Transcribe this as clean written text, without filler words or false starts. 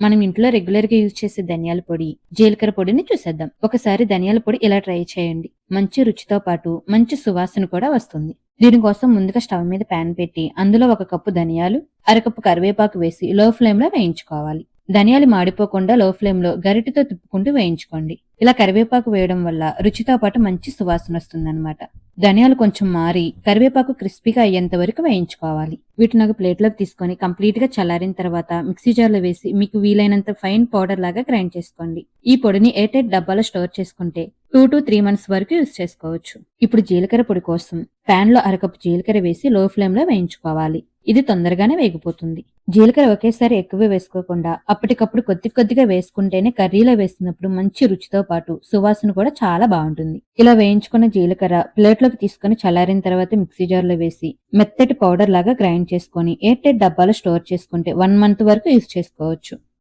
మనం ఇంట్లో రెగ్యులర్ గా యూజ్ చేసే ధనియాల పొడి, జీలకర్ర పొడిని చూసేద్దాం. ఒకసారి ధనియాల పొడి ఇలా ట్రై చేయండి. మంచి రుచితో పాటు మంచి సువాసన కూడా వస్తుంది. దీనికోసం ముందుగా స్టవ్ మీద పాన్ పెట్టి అందులో 1 కప్పు ధనియాలు, అరకప్పు కరివేపాకు వేసి లో ఫ్లేమ్ లో వేయించుకోవాలి. ధనియాలు మాడిపోకుండా లో ఫ్లేమ్ లో గరిటెతో తిప్పుకుంటూ వేయించుకోండి. ఇలా కరివేపాకు వేయడం వల్ల రుచితో పాటు మంచి సువాసన వస్తుందన్నమాట. ధనియాలు కొంచెం మారి కరివేపాకు క్రిస్పీగా అయ్యేంత వరకు వేయించుకోవాలి. వీటిని ఒక ప్లేట్లోకి తీసుకొని కంప్లీట్ గా చల్లారిన తర్వాత మిక్సీ జార్లో వేసి మీకు వీలైనంత ఫైన్ పౌడర్ లాగా గ్రైండ్ చేసుకోండి. ఈ పొడిని ఎయిర్ టైట్ డబ్బాలో స్టోర్ చేసుకుంటే 2 to 3 మంత్స్ వరకు యూజ్ చేసుకోవచ్చు. ఇప్పుడు జీలకర్ర పొడి కోసం పాన్ లో అరకప్పు జీలకర్ర వేసి లో ఫ్లేమ్ లో వేయించుకోవాలి. ఇది తొందరగానే వేగిపోతుంది. జీలకర్ర ఒకేసారి ఎక్కువ వేసుకోకుండా అప్పటికప్పుడు కొద్ది కొద్దిగా వేసుకుంటేనే కర్రీలో వేసినప్పుడు మంచి రుచితో పాటు సువాసన కూడా చాలా బాగుంటుంది. ఇలా వేయించుకున్న జీలకర్ర ప్లేట్లోకి తీసుకొని చల్లారిన తర్వాత మిక్సీ జార్లో వేసి మెత్తటి పౌడర్ లాగా గ్రైండ్ చేసుకొని ఎయిర్ టైట్ డబ్బాలో స్టోర్ చేసుకుంటే 1 మంత్ వరకు యూజ్ చేసుకోవచ్చు.